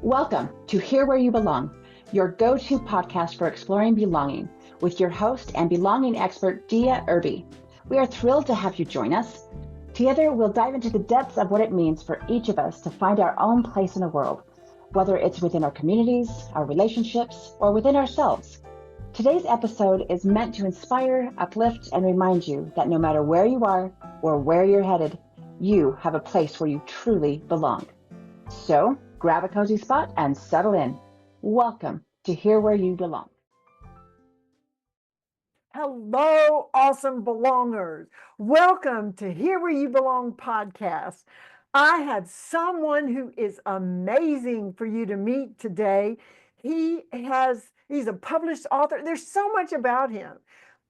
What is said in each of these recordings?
Welcome to Here Where You Belong, your go-to podcast for exploring belonging with your host and belonging expert, Dia Irby. We are thrilled to have you join us. Together, we'll dive into the depths of what it means for each of us to find our own place in the world, whether it's within our communities, our relationships, or within ourselves. Today's episode is meant to inspire, uplift, and remind you that no matter where you are or where you're headed, you have a place where you truly belong. So, grab a cozy spot and settle in. Welcome to Here Where You Belong. Hello, awesome belongers. Welcome to Here Where You Belong podcast. I have someone who is amazing for you to meet today. He's a published author. There's so much about him.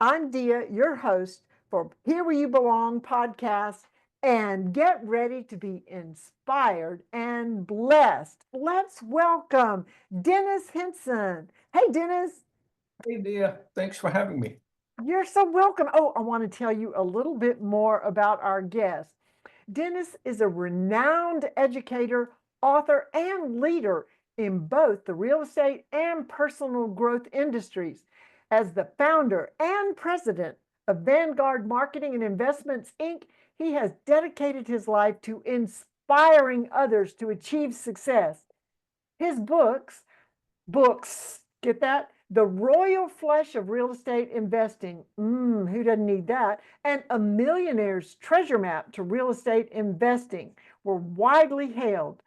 I'm Dia, your host for Here Where You Belong podcast. And get ready to be inspired and blessed. Let's welcome Dennis Henson. Hey, Dennis. Hey, Dia. Thanks for having me. You're so welcome. Oh, I want to tell you a little bit more about our guest. Dennis is a renowned educator, author, and leader in both the real estate and personal growth industries. As the founder and president of Vanguard Marketing and Investments, Inc., he has dedicated his life to inspiring others to achieve success. His books, get that? The Royal Flush of Real Estate Investing, who doesn't need that? And A Millionaire's Treasure Map to Real Estate Investing were widely hailed.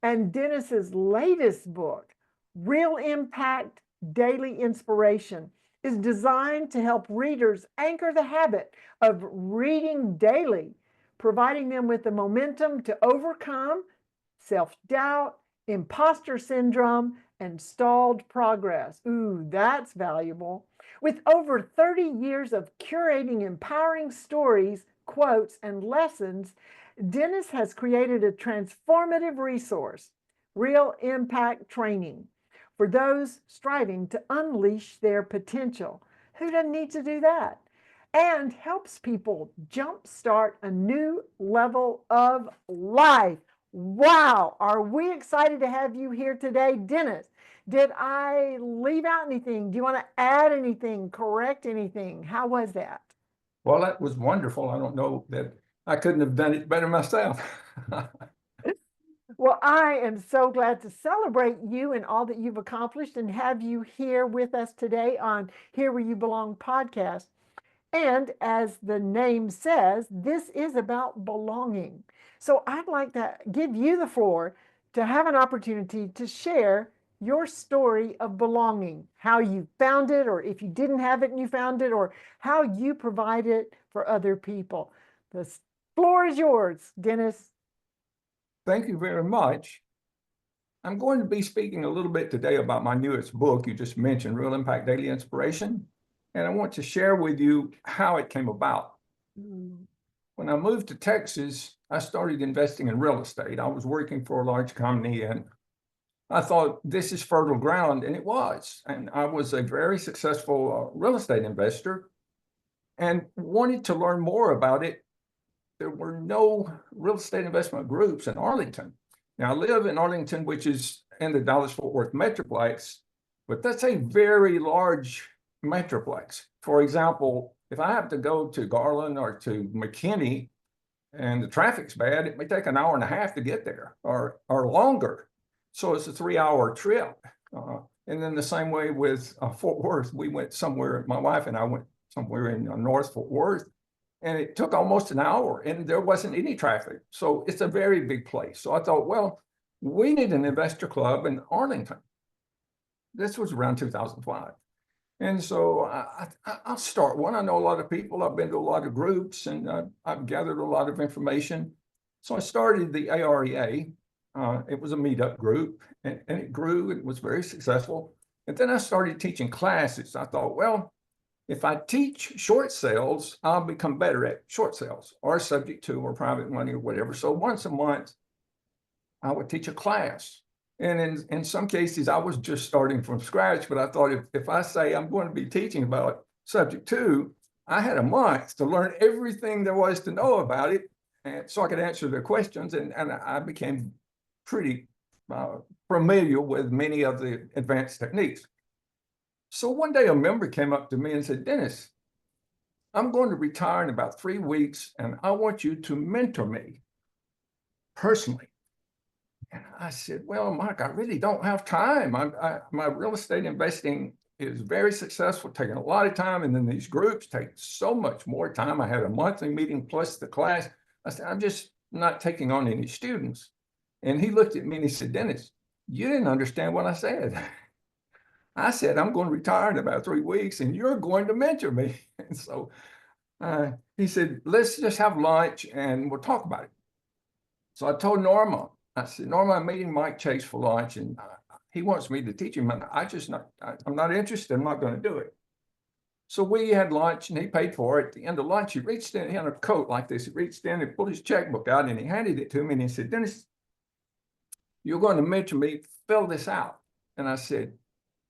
And Dennis's latest book, Real Impact Daily Inspiration, is designed to help readers anchor the habit of reading daily, providing them with the momentum to overcome self-doubt, imposter syndrome, and stalled progress. Ooh, that's valuable. With over 30 years of curating empowering stories, quotes, and lessons, Dennis has created a transformative resource, Real Impact Training, for those striving to unleash their potential. Who doesn't need to do that? And helps people jumpstart a new level of life. Wow, are we excited to have you here today, Dennis? Did I leave out anything? Do you want to add anything, correct anything? How was that? Well, that was wonderful. I don't know that I couldn't have done it better myself. Well, I am so glad to celebrate you and all that you've accomplished and have you here with us today on Here Where You Belong podcast. And as the name says, this is about belonging. So I'd like to give you the floor to have an opportunity to share your story of belonging, how you found it, or if you didn't have it and you found it, or how you provide it for other people. The floor is yours, Dennis. Thank you very much. I'm going to be speaking a little bit today about my newest book you just mentioned, Real Impact Daily Inspiration. And I want to share with you how it came about. When I moved to Texas, I started investing in real estate. I was working for a large company and I thought this is fertile ground, and it was. And I was a very successful real estate investor and wanted to learn more about it. There were no real estate investment groups in Arlington. Now, I live in Arlington, which is in the Dallas-Fort Worth Metroplex, but that's a very large metroplex. For example, if I have to go to Garland or to McKinney and the traffic's bad, it may take an hour and a half to get there or longer. So it's a 3-hour trip. And then the same way with Fort Worth, we went somewhere, my wife and I went somewhere in North Fort Worth, and it took almost an hour and there wasn't any traffic. So it's a very big place. So I thought, well, we need an investor club in Arlington. This was around 2005. And so I'll start one. I know a lot of people. I've been to a lot of groups and I've gathered a lot of information. So I started the AREA. It was a meetup group and it grew. It was very successful. And then I started teaching classes. I thought, well, if I teach short sales, I'll become better at short sales or subject to or private money or whatever. So once a month, I would teach a class. And in some cases, I was just starting from scratch, but I thought if I say I'm going to be teaching about subject to, I had a month to learn everything there was to know about it, and so I could answer their questions. And I became pretty familiar with many of the advanced techniques. So one day a member came up to me and said, Dennis, I'm going to retire in about 3 weeks, and I want you to mentor me personally. And I said, well, Mike, I really don't have time. My real estate investing is very successful, taking a lot of time. And then these groups take so much more time. I had a monthly meeting plus the class. I said, I'm just not taking on any students. And he looked at me and he said, Dennis, you didn't understand what I said. I said, I'm going to retire in about 3 weeks and you're going to mentor me. And so he said, let's just have lunch and we'll talk about it. So I told Norma, I said, Norma, I'm meeting Mike Chase for lunch and he wants me to teach him. And I'm not interested. I'm not going to do it. So we had lunch and he paid for it. At the end of lunch, he reached in, he had a coat like this. He reached in and pulled his checkbook out and he handed it to me and he said, Dennis, you're going to mentor me, fill this out. And I said,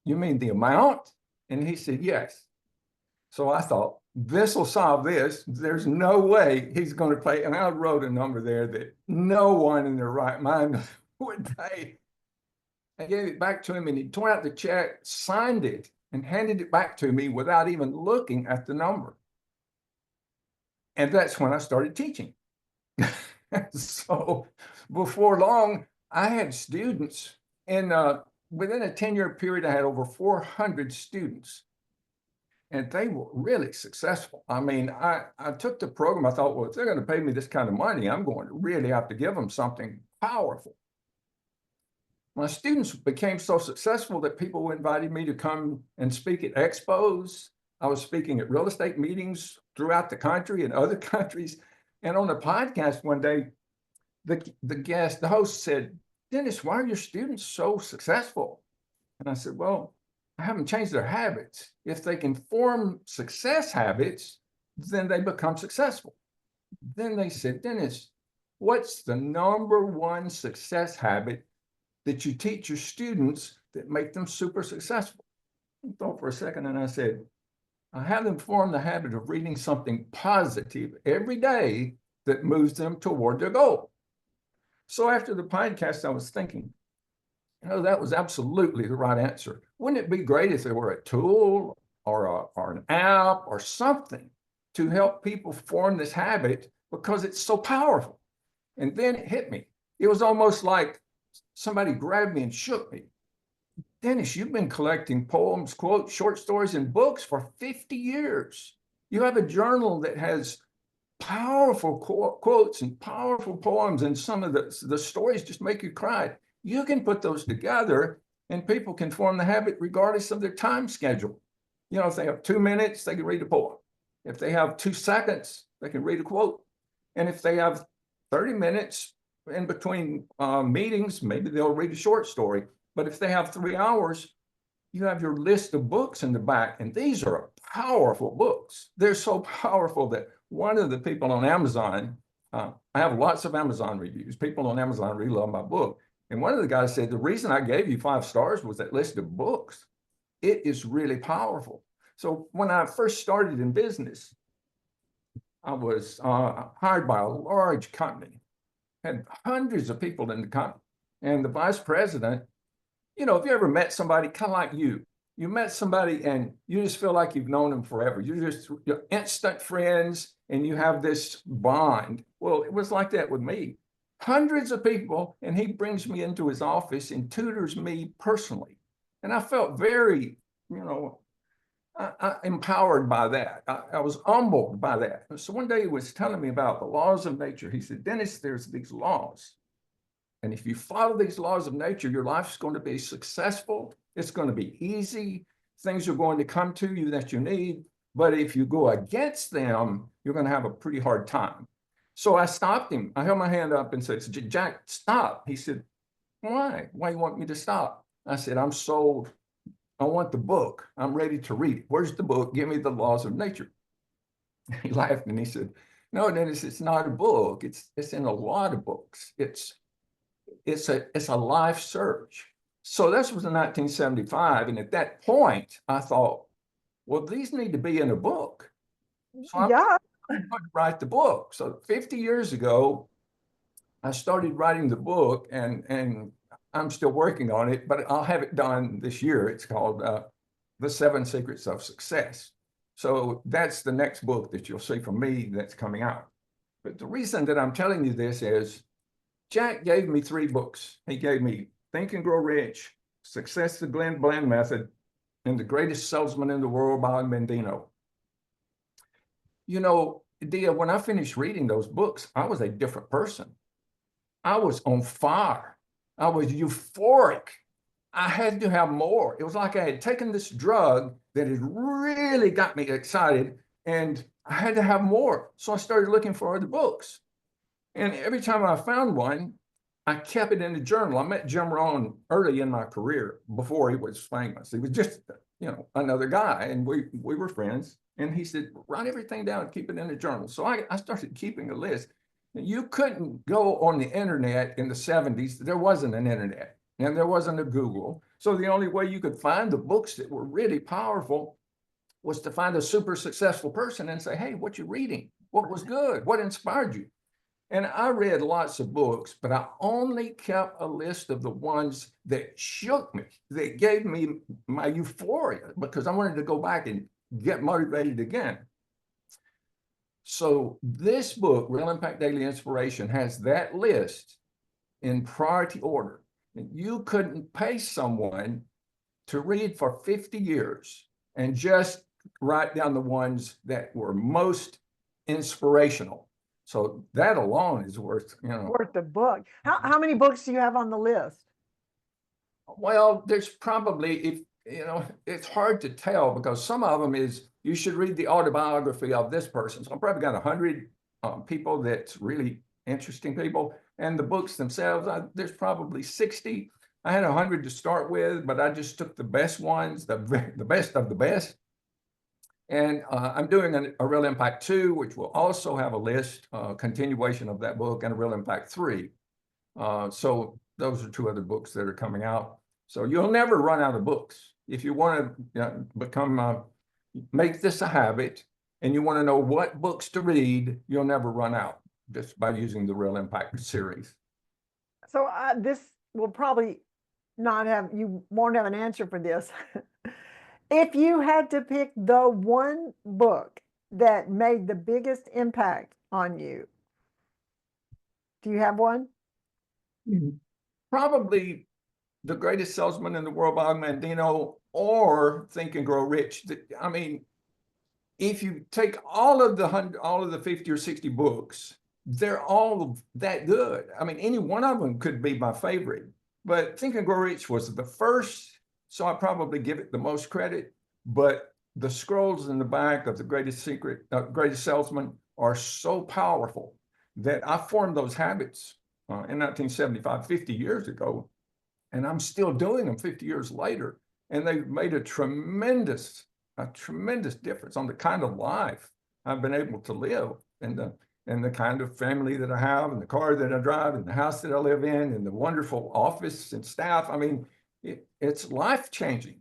you mean the amount? And he said, yes. So I thought, this will solve this. There's no way he's going to pay. And I wrote a number there that no one in their right mind would pay. I gave it back to him and he tore out the check, signed it, and handed it back to me without even looking at the number. And that's when I started teaching. So before long, I had students in within a 10-year period, I had over 400 students. And they were really successful. I mean, I took the program. I thought, well, if they're going to pay me this kind of money, I'm going to really have to give them something powerful. My students became so successful that people invited me to come and speak at expos. I was speaking at real estate meetings throughout the country and other countries. And on the podcast one day, the host said, Dennis, why are your students so successful? And I said, well, I haven't changed their habits. If they can form success habits, then they become successful. Then they said, Dennis, what's the #1 success habit that you teach your students that make them super successful? I thought for a second and I said, I have them form the habit of reading something positive every day that moves them toward their goal. So after the podcast, I was thinking, that was absolutely the right answer. Wouldn't it be great if there were a tool or an app or something to help people form this habit because it's so powerful? And then it hit me. It was almost like somebody grabbed me and shook me. Dennis, you've been collecting poems, quotes, short stories, and books for 50 years. You have a journal that has powerful quotes and powerful poems, and some of the stories just make you cry. You can put those together and people can form the habit regardless of their time schedule. If they have 2 minutes, they can read a poem. If they have 2 seconds, they can read a quote. And if they have 30 minutes in between meetings, maybe they'll read a short story. But if they have 3 hours, you have your list of books in the back. And these are powerful books. They're so powerful that one of the people on Amazon, I have lots of Amazon reviews. People on Amazon really love my book. And one of the guys said, the reason I gave you 5 stars was that list of books. It is really powerful. So when I first started in business, I was hired by a large company, had hundreds of people in the company. And the vice president, if you ever met somebody kind of like you met somebody and you just feel like you've known them forever. You're instant friends and you have this bond. Well, it was like that with me. Hundreds of people, and he brings me into his office and tutors me personally. And I felt very, empowered by that. I was humbled by that. So one day he was telling me about the laws of nature. He said, Dennis, there's these laws. And if you follow these laws of nature, your life's going to be successful. It's going to be easy. Things are going to come to you that you need. But if you go against them, you're going to have a pretty hard time. So I stopped him. I held my hand up and said, Jack, stop. He said, why? Why you want me to stop? I said, I'm sold. I want the book. I'm ready to read it. Where's the book? Give me the laws of nature. He laughed and he said, no, Dennis, it's not a book. It's in a lot of books. It's a life search. So this was in 1975. And at that point, I thought, well, these need to be in a book. So I'm going to write the book. So 50 years ago, I started writing the book and I'm still working on it, but I'll have it done this year. It's called The 7 Secrets of Success. So that's the next book that you'll see from me that's coming out. But the reason that I'm telling you this is Jack gave me 3 books. He gave me Think and Grow Rich, Success the Glenn Bland Method, and The Greatest Salesman in the World by Mendino. You know, Dia, when I finished reading those books, I was a different person. I was on fire. I was euphoric. I had to have more. It was like I had taken this drug that had really got me excited, and I had to have more. So I started looking for other books. And every time I found one, I kept it in the journal. I met Jim Rohn early in my career before he was famous. He was just, another guy, and we were friends. And he said, write everything down, keep it in the journal. So I started keeping a list. You couldn't go on the internet in the 70s. There wasn't an internet, and there wasn't a Google. So the only way you could find the books that were really powerful was to find a super successful person and say, hey, what you reading? What was good? What inspired you? And I read lots of books, but I only kept a list of the ones that shook me, that gave me my euphoria, because I wanted to go back and get motivated again. So this book, Real Impact Daily Inspiration, has that list in priority order. And you couldn't pay someone to read for 50 years and just write down the ones that were most inspirational. So that alone is worth the book. How many books do you have on the list? Well, there's probably, it's hard to tell, because some of them is you should read the autobiography of this person. So I've probably got 100 people that's really interesting people. And the books themselves, there's probably 60. I had 100 to start with, but I just took the best ones, the best of the best. And I'm doing a Real Impact 2, which will also have a list, continuation of that book, and a Real Impact 3. So those are 2 other books that are coming out. So you'll never run out of books. If you want to make this a habit, and you want to know what books to read, you'll never run out just by using the Real Impact series. So this will probably you won't have an answer for this. If you had to pick the one book that made the biggest impact on you, do you have one? Probably The Greatest Salesman in the World by Mendino, or Think and Grow Rich. I mean, if you take all of the 50 or 60 books, they're all that good. I mean, any one of them could be my favorite. But Think and Grow Rich was the first, so I probably give it the most credit. But the scrolls in the back of The Greatest Salesman are so powerful that I formed those habits in 1975, 50 years ago, and I'm still doing them 50 years later. And they've made a tremendous difference on the kind of life I've been able to live, and the kind of family that I have, and the car that I drive, and the house that I live in, and the wonderful office and staff. I mean, it's life-changing.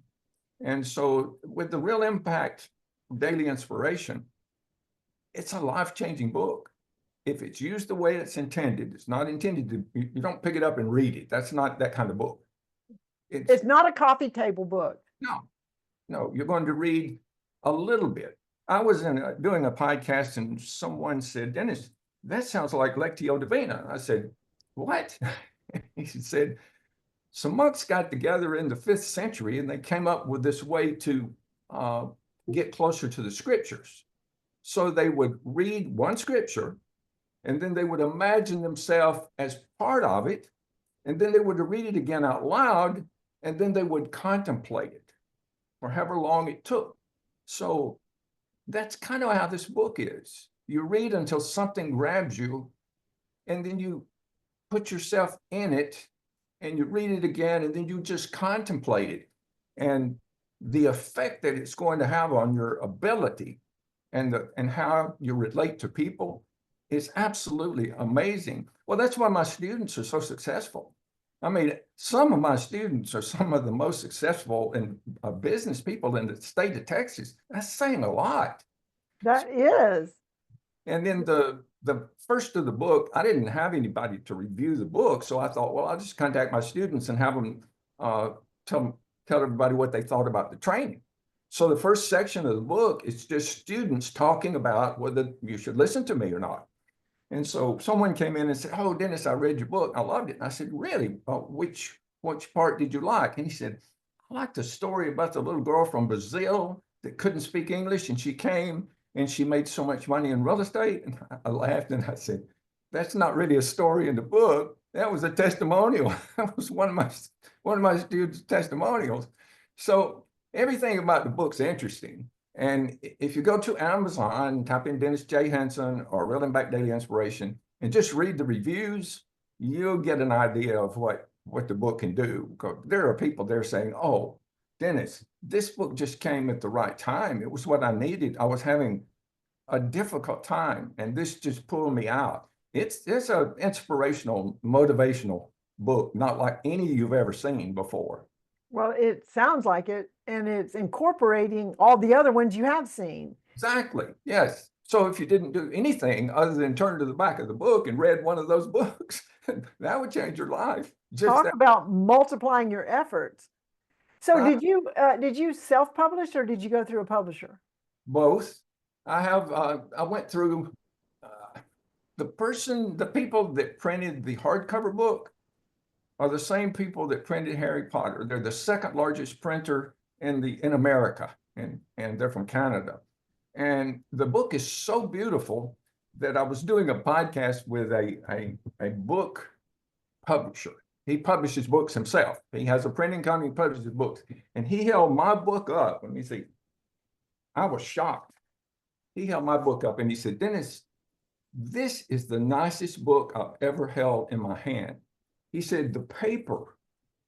And so with the Real Impact Daily Inspiration, it's a life-changing book. If it's used the way it's intended, it's not intended to, you don't pick it up and read it. That's not that kind of book. It's not a coffee table book. No, you're going to read a little bit. I was doing a podcast, and someone said, Dennis, that sounds like Lectio Divina. I said, what? He said, some monks got together in the 5th century, and they came up with this way to get closer to the scriptures. So they would read one scripture, and then they would imagine themselves as part of it, and then they would read it again out loud, and then they would contemplate it for however long it took. So that's kind of how this book is. You read until something grabs you, and then you put yourself in it, and you read it again, and then you just contemplate it. And the effect that it's going to have on your ability and how you relate to people is absolutely amazing. Well, that's why my students are so successful. I mean, some of my students are some of the most successful business people in the state of Texas. That's saying a lot. That is. And then the the first of the book, I didn't have anybody to review the book. So I thought, well, I'll just contact my students and have them tell everybody what they thought about the training. So the first section of the book is just students talking about whether you should listen to me or not. And so someone came in and said, "Oh, Dennis, I read your book. I loved it." And I said, "Really? Which part did you like?" And he said, "I liked the story about the little girl from Brazil that couldn't speak English, and she came and she made so much money in real estate." And I laughed and I said, "That's not really a story in the book. That was a testimonial." That was one of my students' testimonials. So everything about the book's interesting. And if you go to Amazon and type in Dennis J. Henson or Real Impact Daily Inspiration and just read the reviews, you'll get an idea of what the book can do. Because there are people there saying, "Oh, Dennis, this book just came at the right time. It was what I needed. I was having a difficult time, and this just pulled me out." It's an inspirational, motivational book, not like any you've ever seen before. Well, it sounds like it, and it's incorporating all the other ones you have seen. Exactly. Yes. So if you didn't do anything other than turn to the back of the book and read one of those books, that would change your life. Talk about multiplying your efforts. So Uh, did you self-publish or did you go through a publisher? Both. I went through the people that printed the hardcover book are the same people that printed Harry Potter. They're the second largest printer in America, and they're from Canada. And the book is so beautiful that I was doing a podcast with a book publisher. He publishes books himself. He has a printing company, he publishes books. And he held my book up. Let me see. I was shocked. He held my book up and he said, "Dennis, this is the nicest book I've ever held in my hand." He said, "The paper."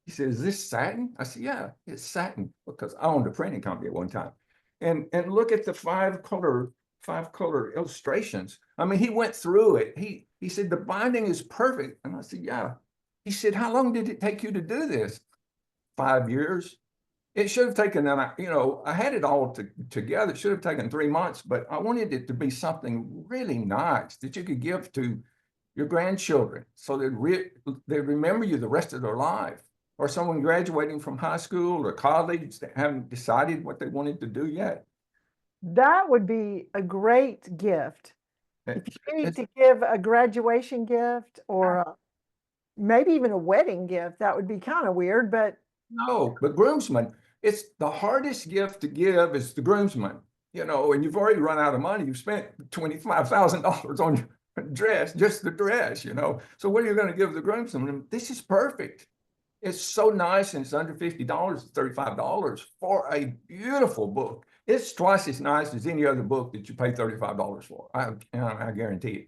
He said, "Is this satin?" I said, "Yeah, it's satin," because I owned a printing company at one time. And look at the five color illustrations. I mean, he went through it. He said, "The binding is perfect." And I said, "Yeah." He said, "How long did it take you to do this?" 5 years. It should have taken, I had it all together. It should have taken 3 months, but I wanted it to be something really nice that you could give to your grandchildren so they'd remember you the rest of their life, or someone graduating from high school or college that haven't decided what they wanted to do yet. That would be a great gift. If you need to give a graduation gift or maybe even a wedding gift, that would be kind of weird, but No, but groomsmen, it's the hardest gift to give is the groomsman, and you've already run out of money. You've spent $25,000 on your dress, just the dress, So what are you going to give the groomsman? This is perfect. It's so nice, and it's under $50, $35 for a beautiful book. It's twice as nice as any other book that you pay $35 for. I guarantee it.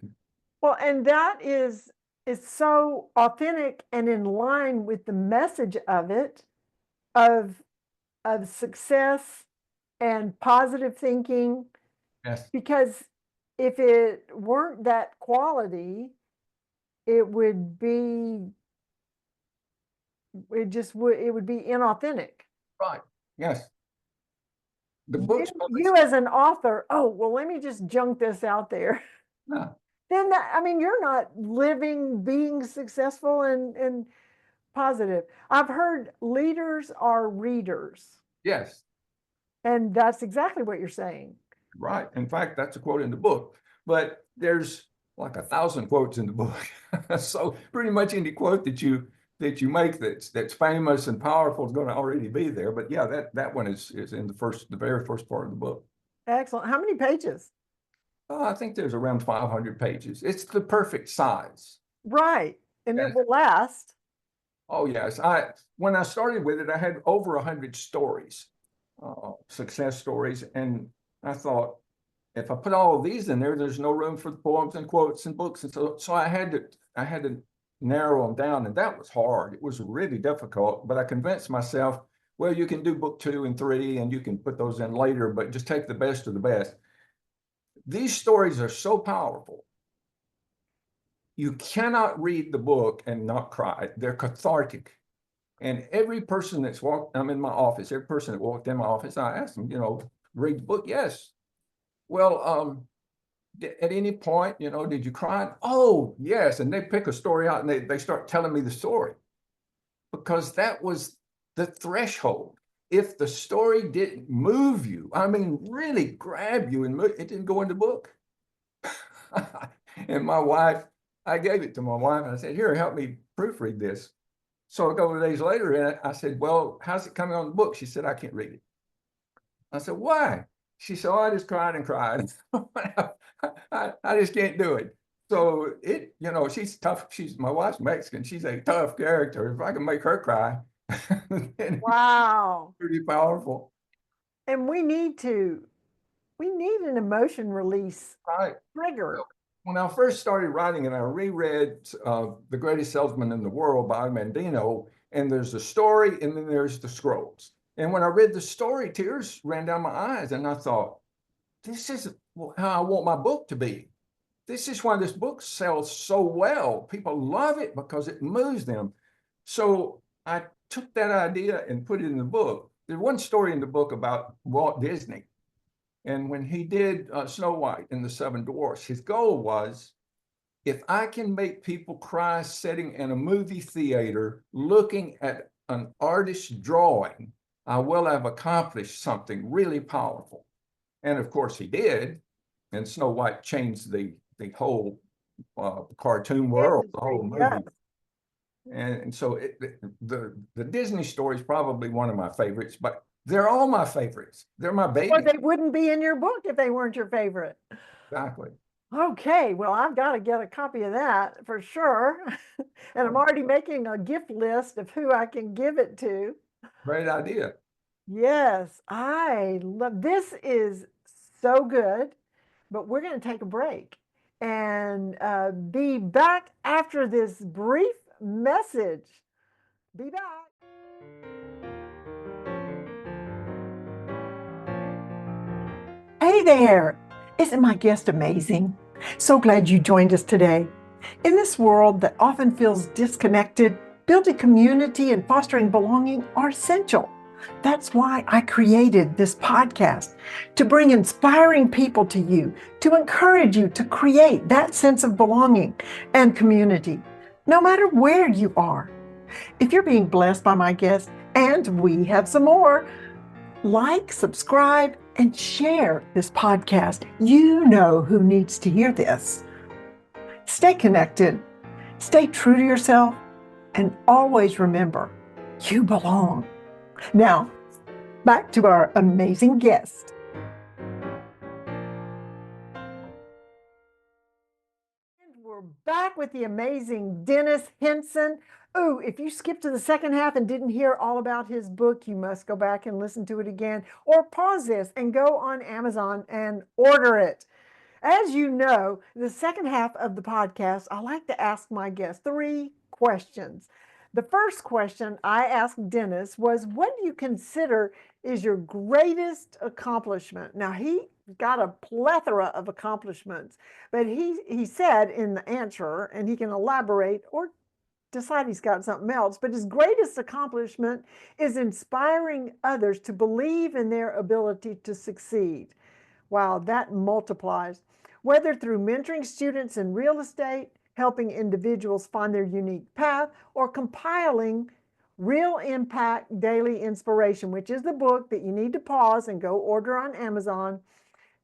well, and that is so authentic and in line with the message of it, of success and positive thinking. Yes. Because if it weren't that quality, it would be inauthentic. Right. Yes. The book's You as an author, oh, well, let me just junk this out there. Yeah. Then you're not being successful and positive. I've heard leaders are readers. Yes. And that's exactly what you're saying. Right. In fact, that's a quote in the book, but there's like 1,000 quotes in the book. So pretty much any quote that you make that's famous and powerful is going to already be there. But yeah, that one is in the very first part of the book. Excellent. How many pages? I think there's around 500 pages. It's the perfect size. Right. And Yes. it will last. Oh yes. When I started with it, I had over 100 stories, success stories, and I thought, if I put all of these in there, there's no room for the poems and quotes and books, and so I had to narrow them down, and that was hard. It was really difficult, but I convinced myself, well, you can do book 2 and 3, and you can put those in later, but just take the best of the best. These stories are so powerful. You cannot read the book and not cry. They're cathartic. And every person I'm in my office, every person that walked in my office, I asked them, read the book? Yes. Well, at any point, did you cry? Oh, yes. And they pick a story out and they start telling me the story, because that was the threshold. If the story didn't move you, I mean, really grab you and move, it didn't go in the book. And my wife, I gave it to my wife and I said, here, help me proofread this. So a couple of days later, I said, well, how's it coming on the book? She said, I can't read it. I said, why? She said, oh, I just cried and cried. I just can't do it. So she's tough. My wife's Mexican. She's a tough character. If I can make her cry, Wow. pretty powerful. And we need an emotion release Right. trigger. When I first started writing and I reread The Greatest Salesman in the World by Mandino, and there's the story and then there's the scrolls. And when I read the story, tears ran down my eyes and I thought, this is how I want my book to be. This is why this book sells so well. People love it because it moves them. So I took that idea and put it in the book. There's one story in the book about Walt Disney. And when he did Snow White and the Seven Dwarfs, his goal was, if I can make people cry sitting in a movie theater looking at an artist's drawing, I will have accomplished something really powerful. And of course he did. And Snow White changed the whole cartoon world, the whole movie. Yes. And so the Disney story is probably one of my favorites, but they're all my favorites. They're my baby. Or they wouldn't be in your book if they weren't your favorite. Exactly. Okay, well, I've got to get a copy of that for sure. And I'm already making a gift list of who I can give it to. Great idea. Yes, I love this. Is so good, but we're going to take a break and be back after this brief message. Be back. Hey there! Isn't my guest amazing? So glad you joined us today. In this world that often feels disconnected, building community and fostering belonging are essential. That's why I created this podcast, to bring inspiring people to you, to encourage you to create that sense of belonging and community, no matter where you are. If you're being blessed by my guest, and we have some more, like, subscribe, and share this podcast. You know who needs to hear this. Stay connected, stay true to yourself, and always remember, you belong. Now, back to our amazing guest. And we're back with the amazing Dennis Henson. Oh, if you skipped to the second half and didn't hear all about his book, you must go back and listen to it again, or pause this and go on Amazon and order it. As you know, the second half of the podcast, I like to ask my guests 3 questions. The first question I asked Dennis was, what do you consider is your greatest accomplishment? Now, he got a plethora of accomplishments, but he said in the answer, and he can elaborate or decide he's got something else, but his greatest accomplishment is inspiring others to believe in their ability to succeed. Wow, that multiplies. Whether through mentoring students in real estate, helping individuals find their unique path, or compiling Real Impact Daily Inspiration, which is the book that you need to pause and go order on Amazon.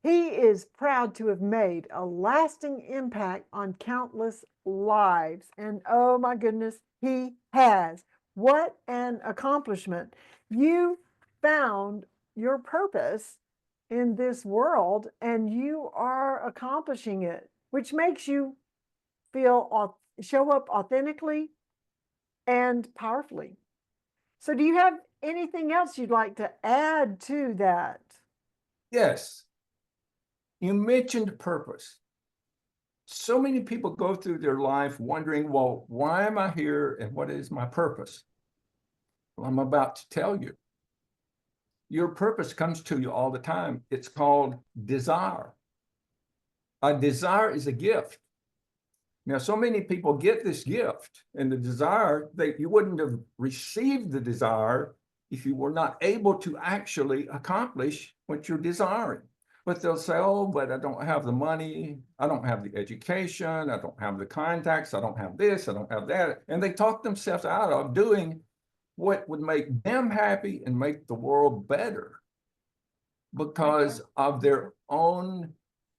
He is proud to have made a lasting impact on countless lives. And oh my goodness, he has. What an accomplishment. You found your purpose in this world and you are accomplishing it, which makes you show up authentically and powerfully. So do you have anything else you'd like to add to that? Yes. You mentioned purpose. So many people go through their life wondering, well, why am I here and what is my purpose? Well, I'm about to tell you. Your purpose comes to you all the time. It's called desire. A desire is a gift. Now, so many people get this gift and the desire, that you wouldn't have received the desire if you were not able to actually accomplish what you're desiring. But they'll say, oh, but I don't have the money, I don't have the education, I don't have the contacts, I don't have this, I don't have that. And they talk themselves out of doing what would make them happy and make the world better because of their own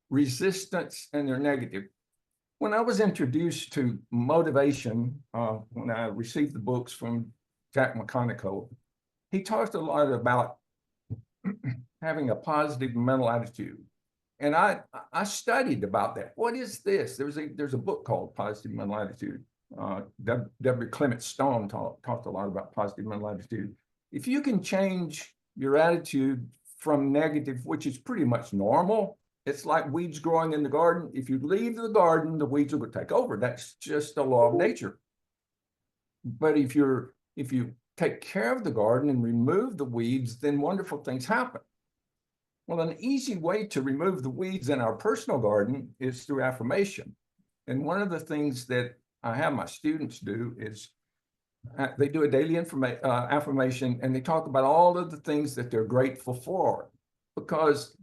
resistance and their negative. When I was introduced to motivation, when I received the books from Jack McConaughey, he talked a lot about having a positive mental attitude. And I studied about that. What is this? There's a book called Positive Mental Attitude. W. Clement Stone talked a lot about positive mental attitude. If you can change your attitude from negative, which is pretty much normal, it's like weeds growing in the garden. If you leave the garden, the weeds will take over. That's just the law of nature. But if you take care of the garden and remove the weeds, then wonderful things happen. Well, an easy way to remove the weeds in our personal garden is through affirmation. And one of the things that I have my students do is they do a daily affirmation, and they talk about all of the things that they're grateful for, because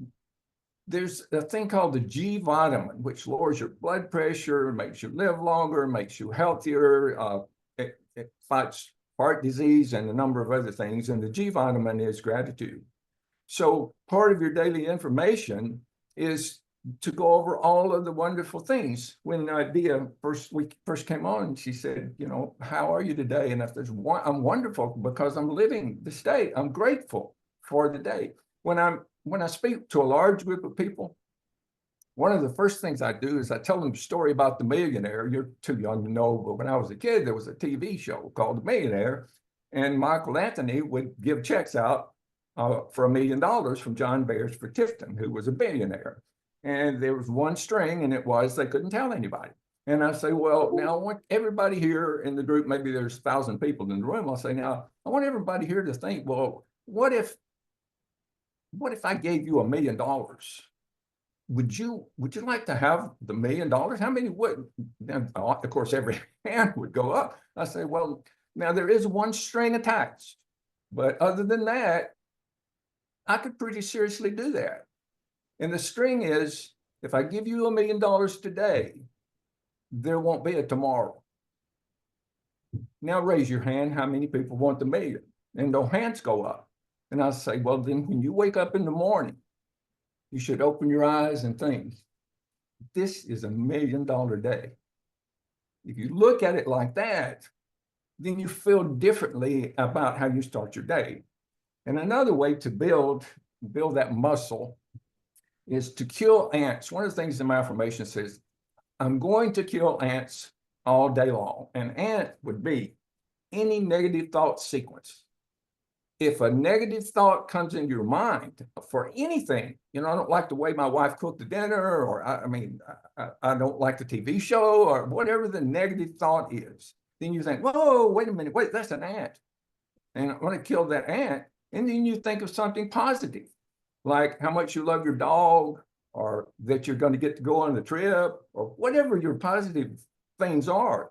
there's a thing called the G vitamin, which lowers your blood pressure, makes you live longer, makes you healthier, it fights heart disease and a number of other things. And the G vitamin is gratitude. So part of your daily information is to go over all of the wonderful things. When Dia first came on, she said, you know, how are you today? And if there's one, I'm wonderful because I'm living this day. I'm grateful for the day. When I speak to a large group of people, one of the first things I do is I tell them a story about the Millionaire. You're too young to know, but when I was a kid, there was a TV show called The Millionaire, and Michael Anthony would give checks out for $1 million from John Beresford Tifton, who was a billionaire. And there was one string, and it was they couldn't tell anybody. And I say, well, now I want everybody here in the group, maybe there's 1,000 people in the room. I'll say, now I want everybody here to think, well, what if I gave you $1 million? Would you like to have the $1 million? How many would? And of course, every hand would go up. I say, well, now there is one string attached, but other than that, I could pretty seriously do that. And the string is, if I give you $1 million today, there won't be a tomorrow. Now raise your hand, how many people want the million? And no hands go up. And I say, well, then when you wake up in the morning, you should open your eyes and think, this is $1 million day. If you look at it like that, then you feel differently about how you start your day. And another way to build that muscle is to kill ants. One of the things in my affirmation says, I'm going to kill ants all day long. An ant would be any negative thought sequence. If a negative thought comes into your mind for anything, you know, I don't like the way my wife cooked the dinner, or I don't like the TV show, or whatever the negative thought is, then you think, whoa, wait a minute, wait, that's an ant. And I want to kill that ant. And then you think of something positive, like how much you love your dog, or that you're going to get to go on the trip, or whatever your positive things are.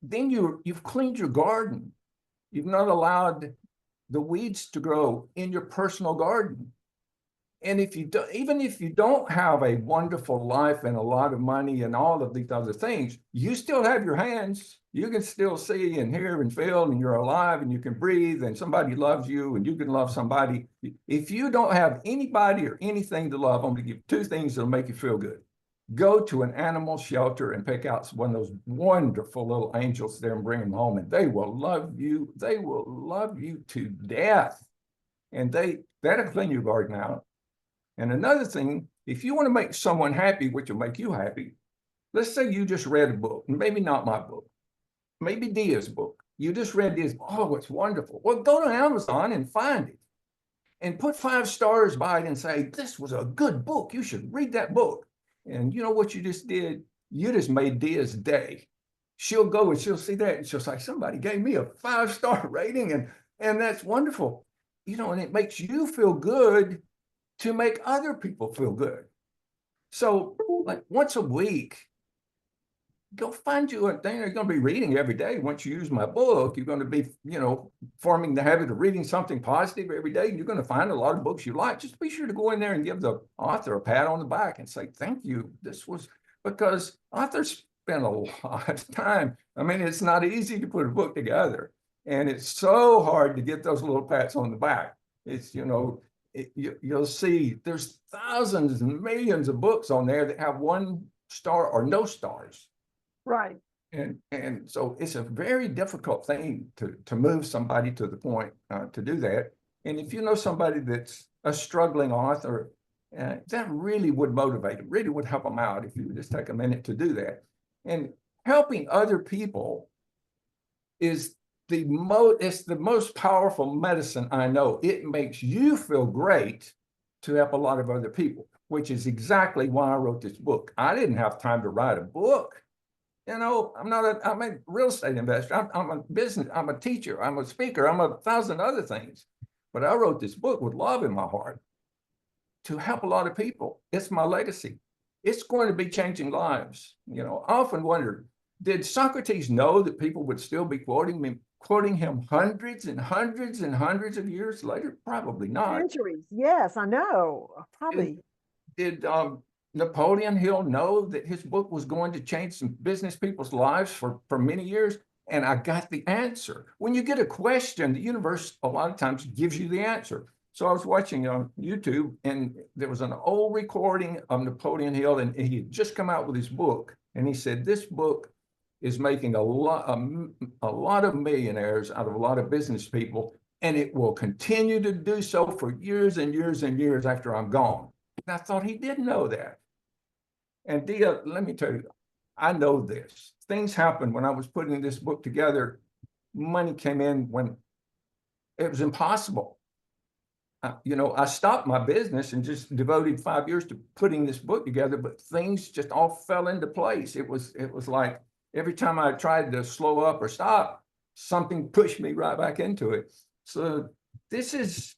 Then you've cleaned your garden. You've not allowed the weeds to grow in your personal garden. And even if you don't have a wonderful life and a lot of money and all of these other things, you still have your hands. You can still see and hear and feel, and you're alive, and you can breathe, and somebody loves you, and you can love somebody. If you don't have anybody or anything to love, I'm going to give 2 things that'll make you feel good. Go to an animal shelter and pick out one of those wonderful little angels there and bring them home, and they will love you. They will love you to death. And that'll clean your garden out. And another thing, if you want to make someone happy, which will make you happy, let's say you just read a book, maybe not my book, maybe Dia's book. You just read this, oh, it's wonderful. Well, go to Amazon and find it and put 5 stars by it and say, this was a good book. You should read that book. And you know what you just did? You just made Dia's day. She'll go and she'll see that, and she'll say, somebody gave me a 5-star rating, and that's wonderful. You know, and it makes you feel good to make other people feel good. So like once a week, go find you a thing you're going to be reading every day. Once you use my book, you're going to be, forming the habit of reading something positive every day. And you're going to find a lot of books you like. Just be sure to go in there and give the author a pat on the back and say, thank you. This was because authors spend a lot of time. I mean, it's not easy to put a book together. And it's so hard to get those little pats on the back. It's, you'll see there's thousands and millions of books on there that have 1 star or no stars. Right. And so it's a very difficult thing to move somebody to the point to do that. And if you know somebody that's a struggling author, that really would motivate them, really would help them out if you would just take a minute to do that. And helping other people is it's the most powerful medicine I know. It makes you feel great to help a lot of other people, which is exactly why I wrote this book. I didn't have time to write a book. I'm a real estate investor. I'm a business, I'm a teacher, I'm a speaker, I'm 1,000 other things. But I wrote this book with love in my heart to help a lot of people. It's my legacy. It's going to be changing lives. I often wondered, did Socrates know that people would still be quoting him hundreds and hundreds and hundreds of years later? Probably not. Centuries. Yes, I know. Probably. Did Napoleon Hill know that his book was going to change some business people's lives for many years? And I got the answer. When you get a question, the universe a lot of times gives you the answer. So I was watching on YouTube, and there was an old recording of Napoleon Hill, and he had just come out with his book. And he said, this book is making a lot of millionaires out of a lot of business people, and it will continue to do so for years and years and years after I'm gone. And I thought he did know that. And Dia, let me tell you, I know this. Things happened when I was putting this book together. Money came in when it was impossible. I stopped my business and just devoted 5 years to putting this book together, but things just all fell into place. It was like every time I tried to slow up or stop, something pushed me right back into it. So this is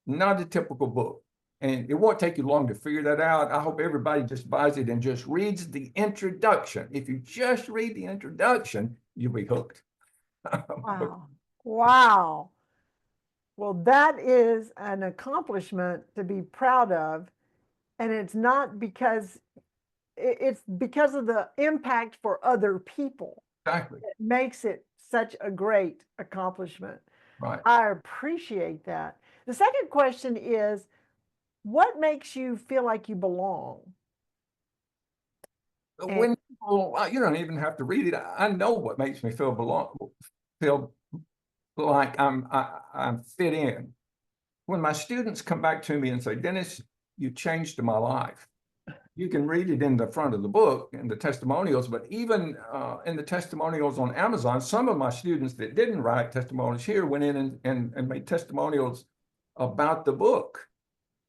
not a typical book. And it won't take you long to figure that out. I hope everybody just buys it and just reads the introduction. If you just read the introduction, you'll be hooked. Wow. Wow. Well, that is an accomplishment to be proud of. And it's not because it's because of the impact for other people. Exactly. It makes it such a great accomplishment. Right. I appreciate that. The second question is, what makes you feel like you belong? When people, you don't even have to read it. I know what makes me feel like I'm fit in. When my students come back to me and say, Dennis, you changed my life. You can read it in the front of the book in the testimonials, but even in the testimonials on Amazon, some of my students that didn't write testimonials here went in and made testimonials about the book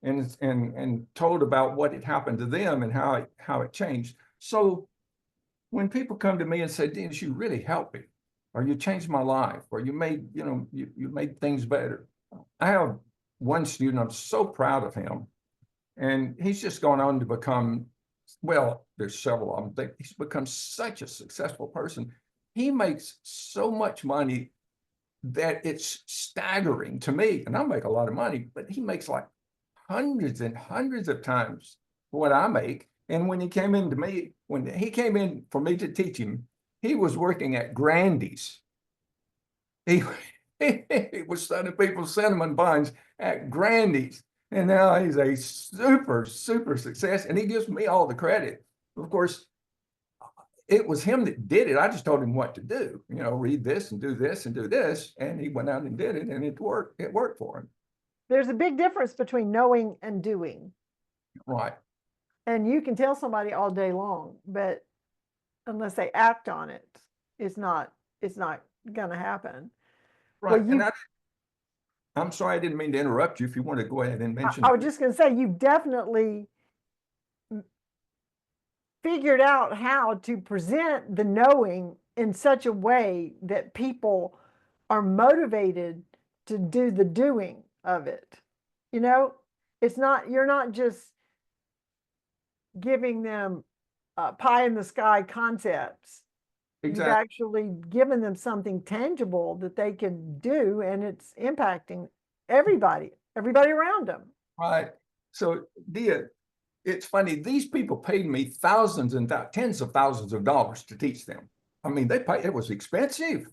and told about what had happened to them and how it changed. So when people come to me and say, Dennis, you really helped me, or you changed my life, or you made, you made things better. I have one student, I'm so proud of him. And he's just gone on to become, well, there's several of them. He's become such a successful person. He makes so much money that it's staggering to me. And I make a lot of money, but he makes like hundreds and hundreds of times what I make. And when he came in for me to teach him, he was working at Grandy's. He was sending people cinnamon buns at Grandy's. And now he's a super, super success. And he gives me all the credit. Of course, it was him that did it. I just told him what to do. Read this and do this and do this. And he went out and did it, and it worked. It worked for him. There's a big difference between knowing and doing. Right. And you can tell somebody all day long, but unless they act on it, it's not going to happen. Right. Well, I'm sorry, I didn't mean to interrupt you. If you want to go ahead and mention. I was just going to say, you've definitely figured out how to present the knowing in such a way that people are motivated to do the doing of it. It's not, you're not just giving them pie in the sky concepts. You've Exactly. actually given them something tangible that they can do, and it's impacting everybody around them. Right. So, Dia, it's funny. These people paid me thousands and tens of thousands of dollars to teach them. I mean, it was expensive,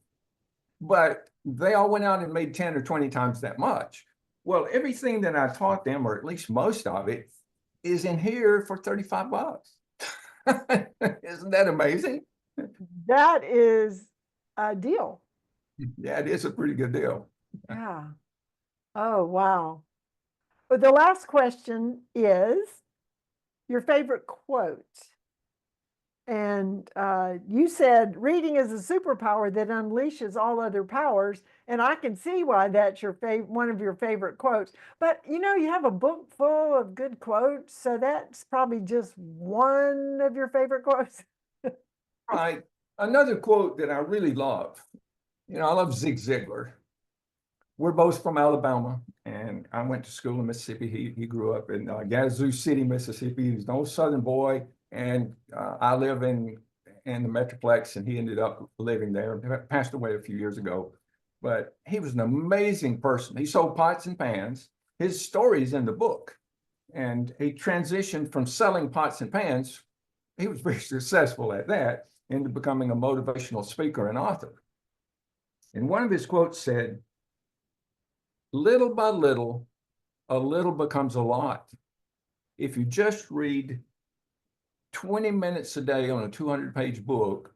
but they all went out and made 10 or 20 times that much. Well, everything that I taught them, or at least most of it, is in here for 35 bucks. Isn't that amazing? That is a deal. Yeah, it is a pretty good deal. Yeah. Oh, wow. But the last question is your favorite quote. And you said reading is a superpower that unleashes all other powers. And I can see why that's your one of your favorite quotes. But you know, you have a book full of good quotes. So that's probably just one of your favorite quotes. Right. Another quote that I really love, I love Zig Ziglar. We're both from Alabama, and I went to school in Mississippi. He grew up in Yazoo City, Mississippi. He's an old Southern boy, and I live in the Metroplex, and he ended up living there. Passed away a few years ago, but he was an amazing person. He sold pots and pans. His story is in the book, and he transitioned from selling pots and pans. He was very successful at that into becoming a motivational speaker and author. And one of his quotes said, little by little, a little becomes a lot. If you just read 20 minutes a day on a 200-page book,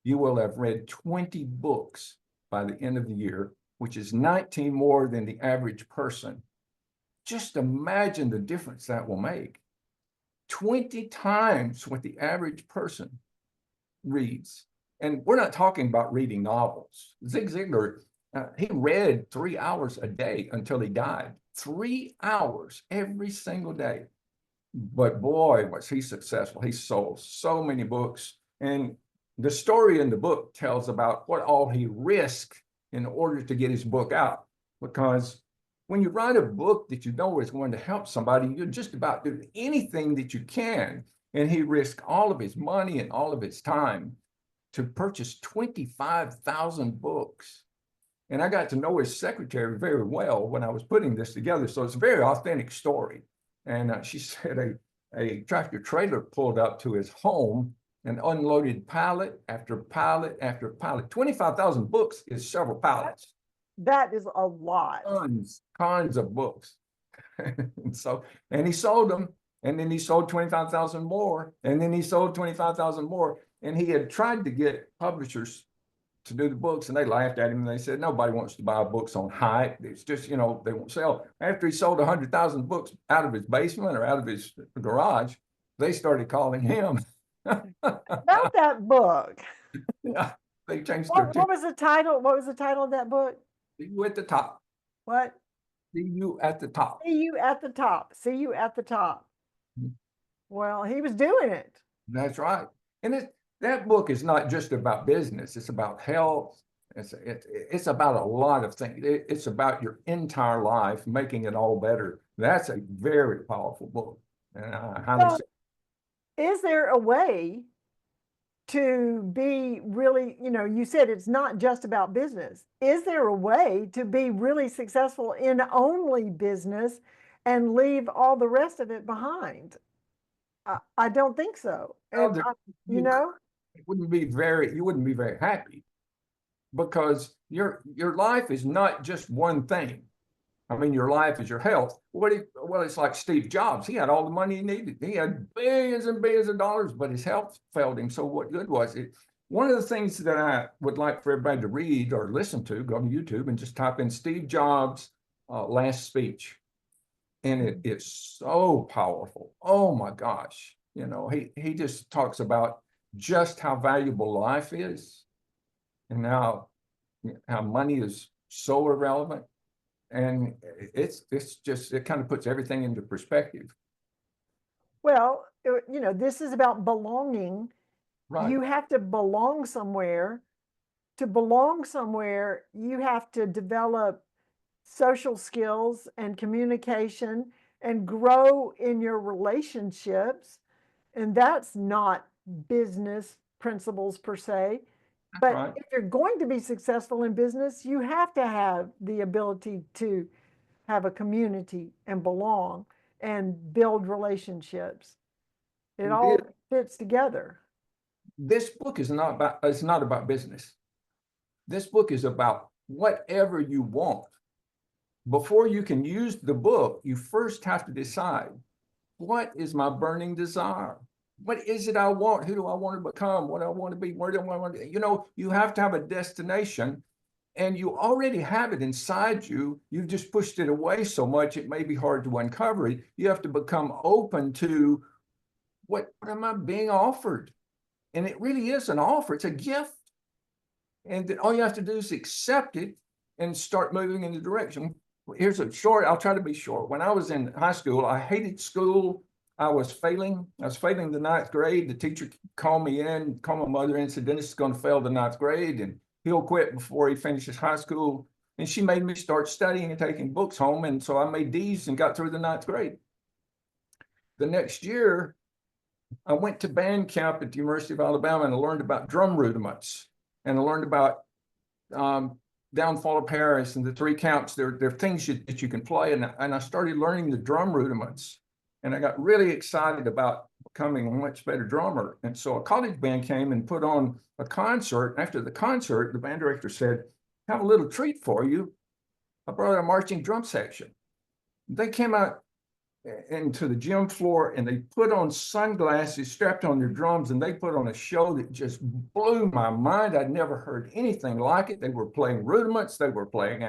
you will have read 20 books by the end of the year, which is 19 more than the average person. Just imagine the difference that will make. 20 times what the average person reads. And we're not talking about reading novels. Zig Ziglar, he read 3 hours a day until he died. 3 hours every single day. But boy, was he successful. He sold so many books. And the story in the book tells about what all he risked in order to get his book out. Because when you write a book that you know is going to help somebody, you're just about doing anything that you can. And he risked all of his money and all of his time to purchase 25,000 books. And I got to know his secretary very well when I was putting this together. So it's a very authentic story. And she said a tractor trailer pulled up to his home and unloaded pallet after pallet after pallet. 25,000 books is several pallets. That is a lot. Tons of books. and he sold them. And then he sold 25,000 more. And then he sold 25,000 more. And he had tried to get publishers to do the books, and they laughed at him. And they said, nobody wants to buy books on hype. It's just, they won't sell. After he sold 100,000 books out of his basement or out of his garage, they started calling him. About that book. Yeah, they changed what was the title? What was the title of that book? See you at the top. What? See you at the top. See you at the top. See you at the top. Well, he was doing it. That's right. And that book is not just about business. It's about health. It's about a lot of things. It's about your entire life, making it all better. That's a very powerful book. And I highly say. Is there a way to be really, you said it's not just about business. Is there a way to be really successful in only business and leave all the rest of it behind? I don't think so. And you wouldn't be very happy, because your life is not just one thing. I mean, your life is your health. Well, it's like Steve Jobs. He had all the money he needed. He had billions and billions of dollars, but his health failed him. So what good was it? One of the things that I would like for everybody to read or listen to, go to YouTube and just type in Steve Jobs' last speech. And it is so powerful. Oh my gosh. He just talks about just how valuable life is and how money is so irrelevant. And it kind of puts everything into perspective. Well, this is about belonging. Right. You have to belong somewhere. To belong somewhere, you have to develop social skills and communication and grow in your relationships. And that's not business principles per se. But Right. if you're going to be successful in business, you have to have the ability to have a community and belong and build relationships. It all fits together. This book is not about, it's not about business. This book is about whatever you want. Before you can use the book, you first have to decide, what is my burning desire? What is it I want? Who do I want to become? What do I want to be? Where do I want to, you have to have a destination, and you already have it inside you. You've just pushed it away so much, it may be hard to uncover it. You have to become open to what am I being offered? And it really is an offer. It's a gift. And then all you have to do is accept it and start moving in the direction. Here's a short, I'll try to be short. When I was in high school, I hated school. I was failing the ninth grade. The teacher called me in, called my mother in, and said, Dennis is going to fail the ninth grade and he'll quit before he finishes high school. And she made me start studying and taking books home. And so I made D's and got through the ninth grade. The next year, I went to band camp at the University of Alabama, and I learned about drum rudiments. And I learned about Downfall of Paris and the three counts. They're things that you can play. And I started learning the drum rudiments. And I got really excited about becoming a much better drummer. And so a college band came and put on a concert. After the concert, the band director said, I have a little treat for you. I brought a marching drum section. They came out into the gym floor and they put on sunglasses, strapped on their drums, and they put on a show that just blew my mind. I'd never heard anything like it. They were playing rudiments, they were playing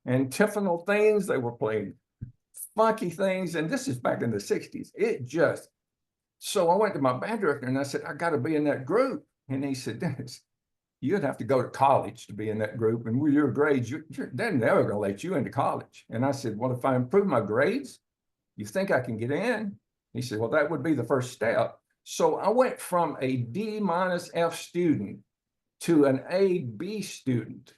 antiphonal things, they were playing funky things, and this is back in the 60s. So I went to my band director and I said, I got to be in that group. And he said, Dennis, you'd have to go to college to be in that group, and with your grades, they're never going to let you into college. And I said, well, if I improve my grades, you think I can get in? He said, well, that would be the first step. So I went from a D minus F student to an A, B student,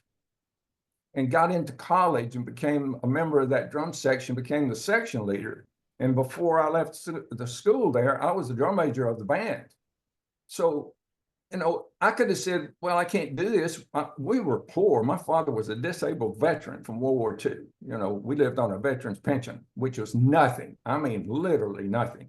and got into college and became a member of that drum section, became the section leader. And before I left the school there, I was the drum major of the band. So, I could have said, well, I can't do this. We were poor. My father was a disabled veteran from World War II. We lived on a veteran's pension, which was nothing. I mean, literally nothing.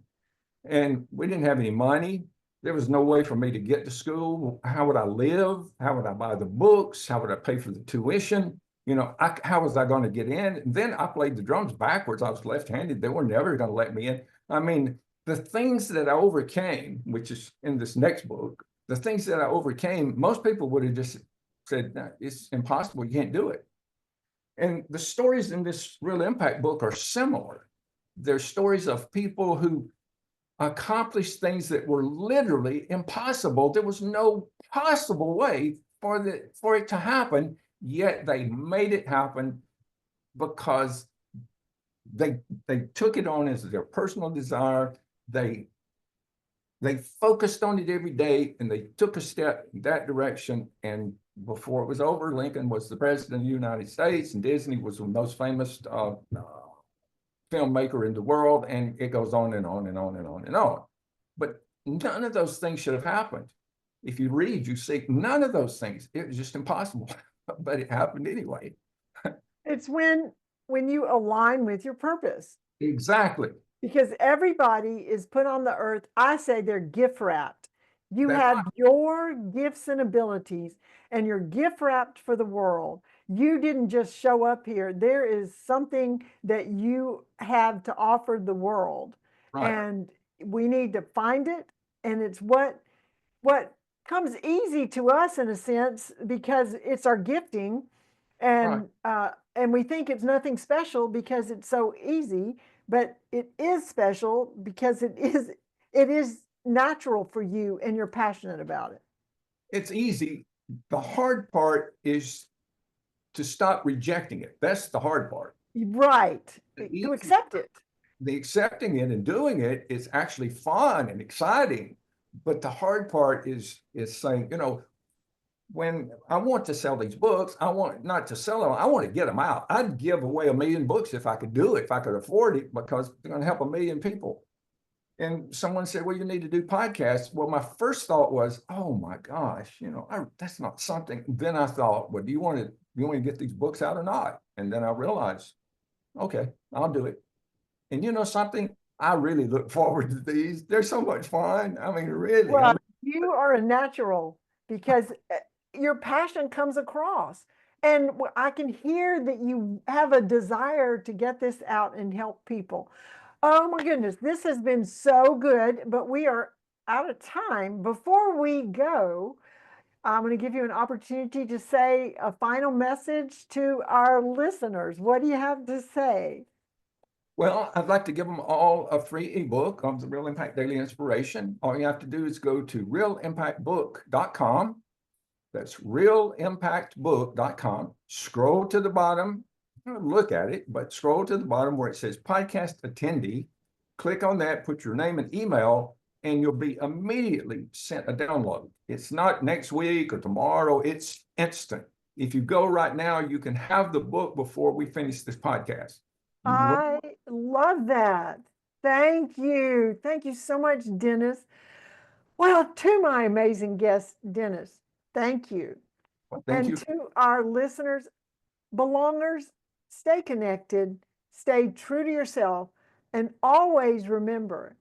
And we didn't have any money. There was no way for me to get to school. How would I live? How would I buy the books? How would I pay for the tuition? How was I going to get in? And then I played the drums backwards. I was left-handed. They were never going to let me in. I mean, the things that I overcame, which is in this next book, the things that I overcame, most people would have just said, no, it's impossible, you can't do it. And the stories in this Real Impact book are similar. They're stories of people who accomplished things that were literally impossible. There was no possible way for it to happen, yet they made it happen because they took it on as their personal desire. They focused on it every day, and they took a step in that direction. And before it was over, Lincoln was the president of the United States, and Disney was the most famous filmmaker in the world, and it goes on and on and on and on and on. But none of those things should have happened. If you read, you see none of those things. It was just impossible, but it happened anyway. It's when you align with your purpose. Exactly. Because everybody is put on the earth. I say they're gift wrapped. You have your gifts and abilities, and you're gift wrapped for the world. You didn't just show up here. There is something that you have to offer the world. Right. And we need to find it. And it's what comes easy to us in a sense, because it's our gifting. And right. And we think it's nothing special because it's so easy. But it is special because it is natural for you and you're passionate about it. It's easy. The hard part is to stop rejecting it. That's the hard part. Right. To accept it. The accepting it and doing it is actually fun and exciting. But the hard part is saying, when I want to sell these books, I want not to sell them, I want to get them out. I'd give away 1 million books if I could do it, if I could afford it, because they're going to help 1 million people. And someone said, well, you need to do podcasts. Well, my first thought was, oh my gosh, that's not something. Then I thought, well, do you want to get these books out or not? And then I realized, okay, I'll do it. And you know something? I really look forward to these. They're so much fun. I mean, really. Well, you are a natural because your passion comes across. And I can hear that you have a desire to get this out and help people. Oh my goodness, this has been so good, but we are out of time. Before we go, I'm going to give you an opportunity to say a final message to our listeners. What do you have to say? Well, I'd like to give them all a free ebook on the Real Impact Daily Inspiration. All you have to do is go to realimpactbook.com. That's realimpactbook.com. Scroll to the bottom, look at it, but scroll to the bottom where it says podcast attendee. Click on that, put your name and email, and you'll be immediately sent a download. It's not next week or tomorrow, it's instant. If you go right now, you can have the book before we finish this podcast. I love that. Thank you. Thank you so much, Dennis. Well, to my amazing guest, Dennis, thank you. Well, thank you. To our listeners, belongers, stay connected, stay true to yourself, and always remember,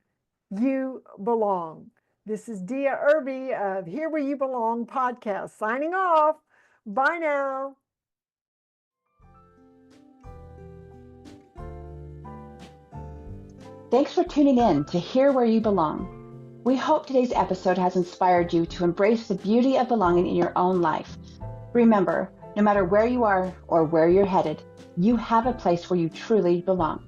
you belong. This is Dia Irby of Here Where You Belong podcast, signing off. Bye now. Thanks for tuning in to Hear Where You Belong. We hope today's episode has inspired you to embrace the beauty of belonging in your own life. Remember, no matter where you are or where you're headed, you have a place where you truly belong.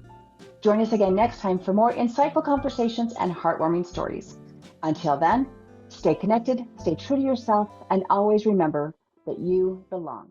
Join us again next time for more insightful conversations and heartwarming stories. Until then, stay connected, stay true to yourself, and always remember that you belong.